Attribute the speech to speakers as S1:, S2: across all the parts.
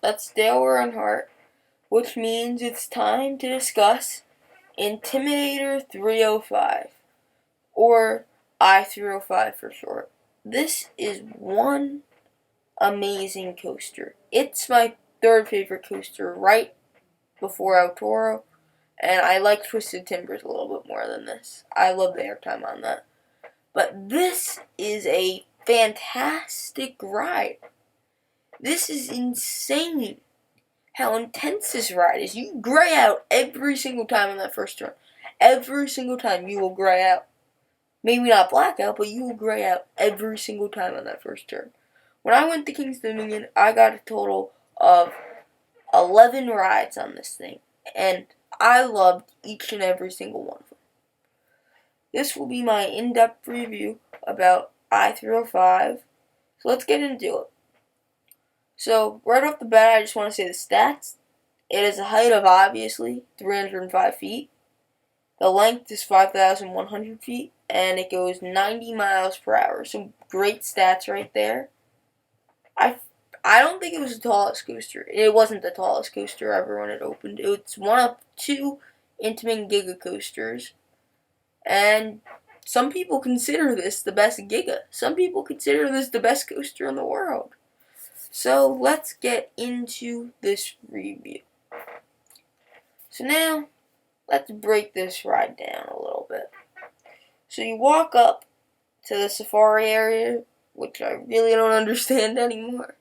S1: That's Dale Earnhardt, which means it's time to discuss Intimidator 305, or I-305 for short. This is one amazing coaster. It's my third favorite coaster right before El Toro, and I like Twisted Timbers a little bit more than this. I love the airtime on that. But this is a fantastic ride. This is insane how intense this ride is. You gray out every single time on that first turn. Every single time you will gray out. Maybe not blackout, but you will gray out every single time on that first turn. When I went to King's Dominion, I got a total of 11 rides on this thing, and I loved each and every single one of them. This will be my in-depth review about I-305, so let's get into it. So, right off the bat, I just want to say the stats. It has a height of, obviously, 305 feet. The length is 5,100 feet, and it goes 90 miles per hour. So, great stats right there. I don't think it was the tallest coaster. It wasn't the tallest coaster ever when it opened. It's one of two Intamin Giga coasters. And some people consider this the best Giga. Some people consider this the best coaster in the world. So let's get into this review. So now, let's break this ride down a little bit. So you walk up to the safari area, which I really don't understand anymore.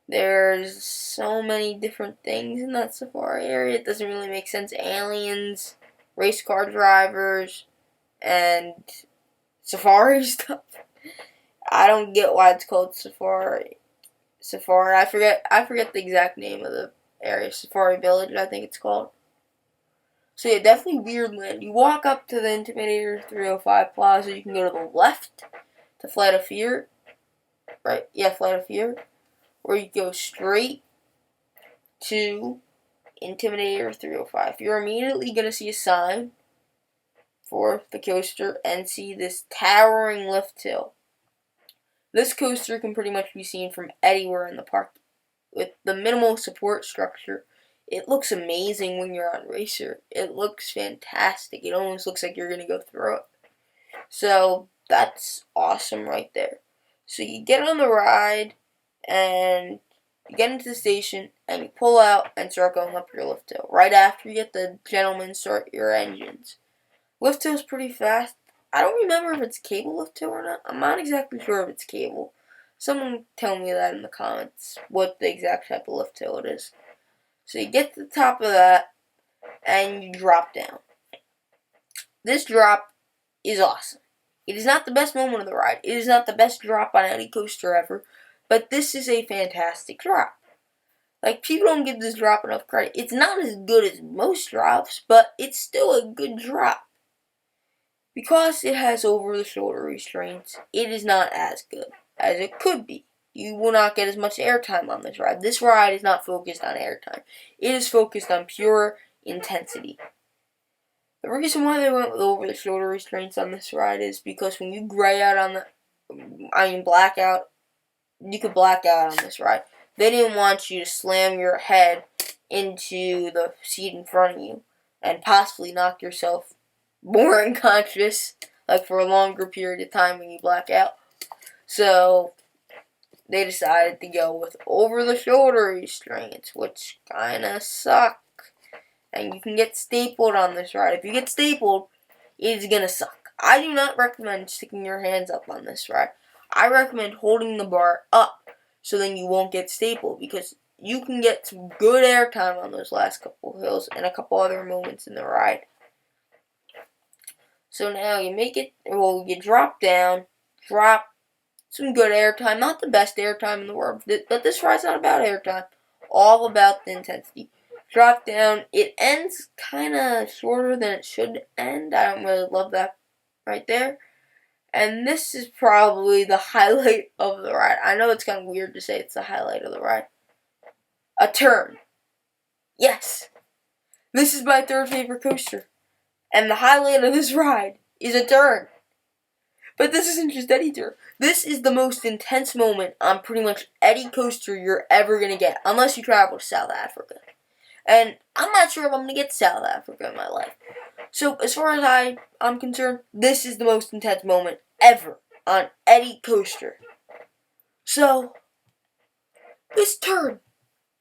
S1: There's so many different things in that safari area. It doesn't really make sense. Aliens, race car drivers, and safari stuff. I don't get why it's called safari. I forget the exact name of the area. Safari Village, I think it's called. So yeah, definitely weird land. You walk up to the Intimidator 305 Plaza. You can go to the left to Flight of Fear. Right? Yeah, Flight of Fear. Or you go straight to Intimidator 305. You're immediately going to see a sign for the coaster and see this towering lift hill. This coaster can pretty much be seen from anywhere in the park. With the minimal support structure, it looks amazing when you're on Racer. It looks fantastic. It almost looks like you're going to go through it. So, that's awesome right there. So, you get on the ride, and you get into the station, and you pull out and start going up your lift hill. Right after you get the gentlemen start your engines. Lift hill's pretty fast. I don't remember if it's cable lift hill or not. I'm not exactly sure if it's cable. Someone tell me that in the comments, what the exact type of lift hill it is. So you get to the top of that, and you drop down. This drop is awesome. It is not the best moment of the ride. It is not the best drop on any coaster ever, but this is a fantastic drop. Like, people don't give this drop enough credit. It's not as good as most drops, but it's still a good drop. Because it has over-the-shoulder restraints, it is not as good as it could be. You will not get as much airtime on this ride. This ride is not focused on airtime. It is focused on pure intensity. The reason why they went with over-the-shoulder restraints on this ride is because when you gray out blackout, you could black out on this ride. They didn't want you to slam your head into the seat in front of you and possibly knock yourself more unconscious, like for a longer period of time when you black out. So they decided to go with over-the-shoulder restraints, which kinda suck. And you can get stapled on this ride. If you get stapled, it is gonna suck. I do not recommend sticking your hands up on this ride. I recommend holding the bar up so then you won't get stapled, because you can get some good airtime on those last couple hills and a couple other moments in the ride. So now you drop down, drop some good airtime, not the best airtime in the world, but this ride's not about airtime, all about the intensity. Drop down, it ends kind of shorter than it should end. I don't really love that right there. And this is probably the highlight of the ride. I know it's kind of weird to say it's the highlight of the ride. A turn. Yes. This is my third favorite coaster. And the highlight of this ride is a turn. But this isn't just any turn. This is the most intense moment on pretty much any coaster you're ever going to get, unless you travel to South Africa. And I'm not sure if I'm going to get to South Africa in my life. So as far as I'm concerned, this is the most intense moment ever on any coaster. So, this turn,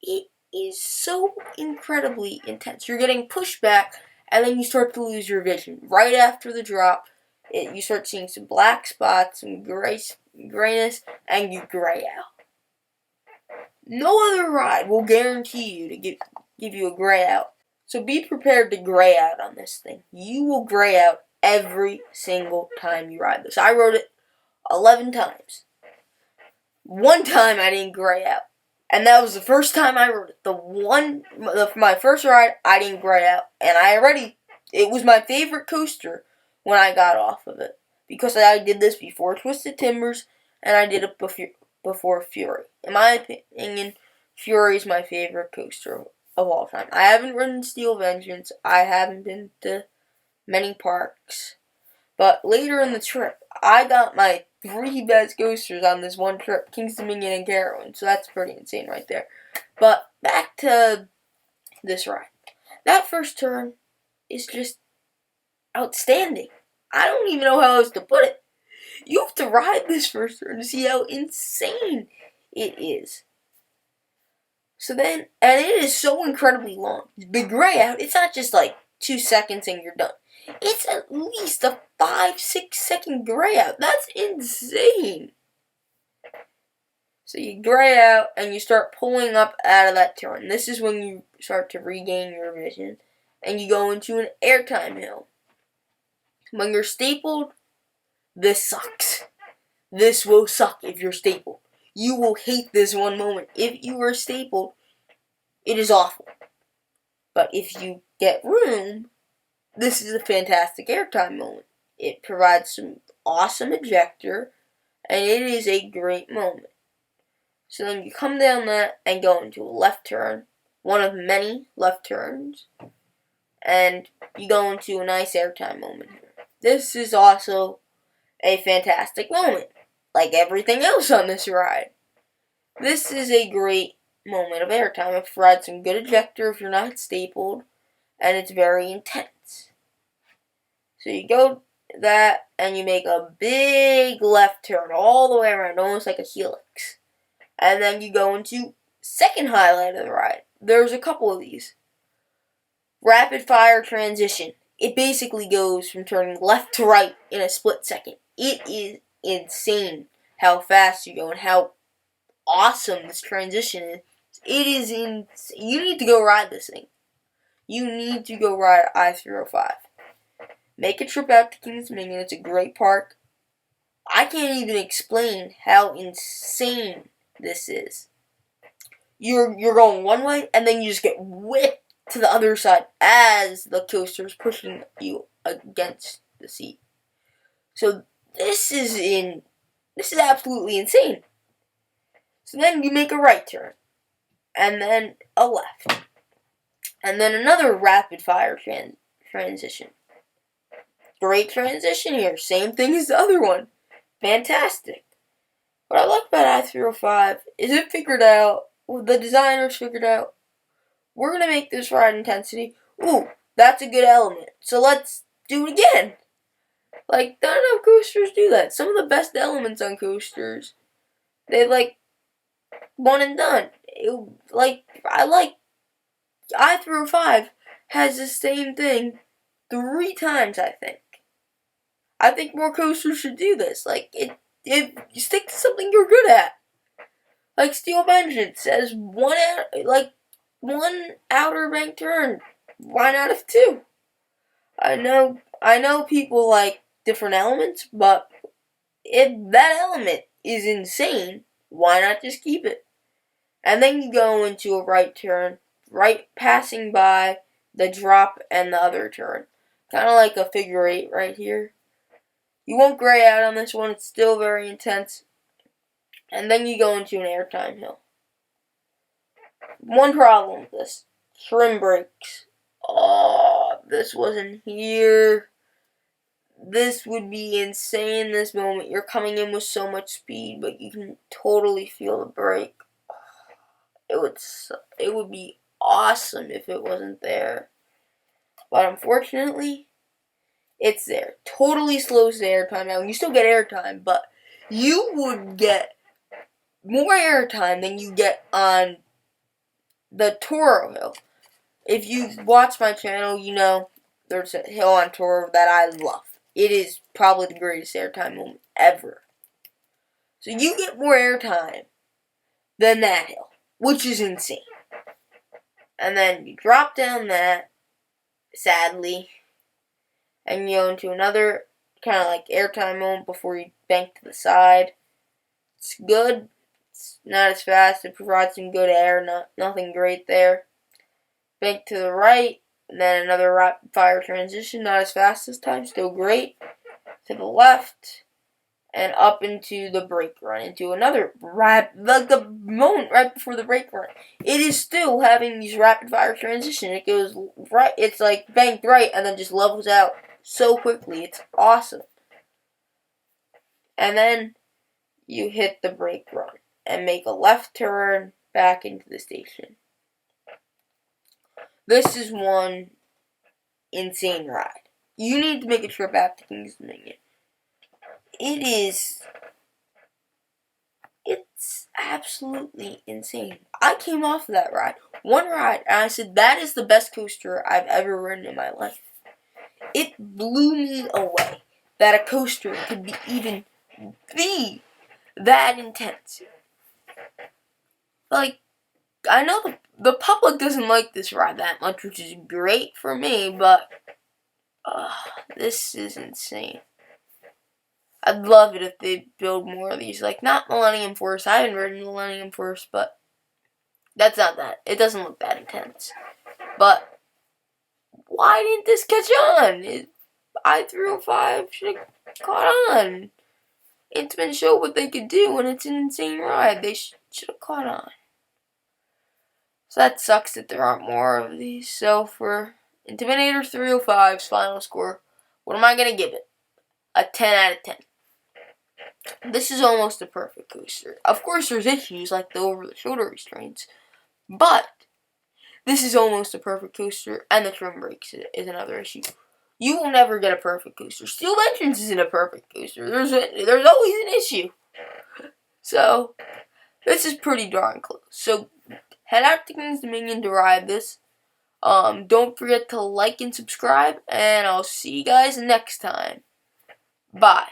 S1: it is so incredibly intense. You're getting pushed back, and then you start to lose your vision. Right after the drop, you start seeing some black spots, some grayness, and you gray out. No other ride will guarantee you to give you a gray out. So be prepared to gray out on this thing. You will gray out every single time you ride this. I rode it 11 times. One time I didn't gray out. And that was the first time I rode it. My first ride, I didn't gray out. And it was my favorite coaster when I got off of it. Because I did this before Twisted Timbers, and I did it before Fury. In my opinion, Fury is my favorite coaster of all time. I haven't ridden Steel Vengeance. I haven't been to many parks. But later in the trip, I got my 3 best coasters on this one trip, King's Dominion and Carowin. So that's pretty insane right there. But back to this ride. That first turn is just outstanding. I don't even know how else to put it. You have to ride this first turn to see how insane it is. So then, and it is so incredibly long. The gray out, it's not just like 2 seconds and you're done. It's at least a 5-6 second gray out. That's insane. So you gray out and you start pulling up out of that turn. This is when you start to regain your vision. And you go into an airtime hill. When you're stapled, this sucks. This will suck if you're stapled. You will hate this one moment. If you are stapled, it is awful. But if you get room, this is a fantastic airtime moment. It provides some awesome ejector, and it is a great moment. So then you come down that and go into a left turn, one of many left turns, and you go into a nice airtime moment here. This is also a fantastic moment, like everything else on this ride. This is a great moment of airtime. It provides some good ejector if you're not stapled, and it's very intense. So you go that, and you make a big left turn all the way around, almost like a helix. And then you go into second highlight of the ride. There's a couple of these. Rapid fire transition. It basically goes from turning left to right in a split second. It is insane how fast you go and how awesome this transition is. It is insane. You need to go ride this thing. You need to go ride I-305. Make a trip out to King's Dominion. It's a great park. I can't even explain how insane this is. You're going one way, and then you just get whipped to the other side as the coaster is pushing you against the seat. So this is absolutely insane. So then you make a right turn, and then a left, and then another rapid fire transition. Great transition here. Same thing as the other one. Fantastic. What I like about I-305 is it figured out, the designers figured out, we're going to make this ride intensity. Ooh, that's a good element. So let's do it again. Like, not enough coasters do that. Some of the best elements on coasters, they like one and done. I like I-305 has the same thing 3 times, I think. I think more coasters should do this. Like, if you stick to something you're good at. Like Steel Vengeance says one outer bank turn. Why not have 2? I know people like different elements, but if that element is insane, why not just keep it? And then you go into a right turn, right passing by the drop and the other turn. Kind of like a figure 8 right here. You won't gray out on this one. It's still very intense. And then you go into an airtime hill. One problem with this. Trim brakes. Oh, this wasn't here. this would be insane. This moment, you're coming in with so much speed, but you can totally feel the brake. It would be awesome if it wasn't there, but unfortunately, it's there. Totally slows the airtime down. You still get airtime, but you would get more airtime than you get on the Toro Hill. If you watch my channel, you know there's a hill on Toro that I love. It is probably the greatest airtime moment ever. So you get more airtime than that hill, which is insane. And then you drop down that, sadly, and you go into another kind of like airtime moment before you bank to the side. It's good. It's not as fast. It provides some good air. Nothing great there. Bank to the right, and then another rapid fire transition. Not as fast this time. Still great. To the left, and up into the brake run. Into another the moment right before the brake run. It is still having these rapid fire transition. It goes right. It's like banked right, and then just levels out so quickly. It's awesome. And then you hit the brake run and make a left turn back into the station. This is one insane ride. You need to make a trip back to King's Dominion. It's absolutely insane. I came off of that ride. One ride, and I said, that is the best coaster I've ever ridden in my life. It blew me away that a coaster could be even be that intense. Like, I know the public doesn't like this ride that much, which is great for me, but this is insane. I'd love it if they build more of these. Like, not Millennium Force. I haven't ridden Millennium Force, but that's not that. It doesn't look that intense. But why didn't this catch on? I-305 should have caught on. Intamin showed what they could do, and it's an insane ride. They should have caught on. So that sucks that there aren't more of these. So for Intimidator 305's final score, what am I going to give it? A 10 out of 10. This is almost a perfect coaster. Of course, there's issues like the over-the-shoulder restraints, but this is almost a perfect coaster, and the trim brakes is another issue. You will never get a perfect coaster. Steel Entrance isn't a perfect coaster. There's always an issue. So, this is pretty darn close. So, head out to King's Dominion to ride this. Don't forget to like and subscribe, and I'll see you guys next time. Bye.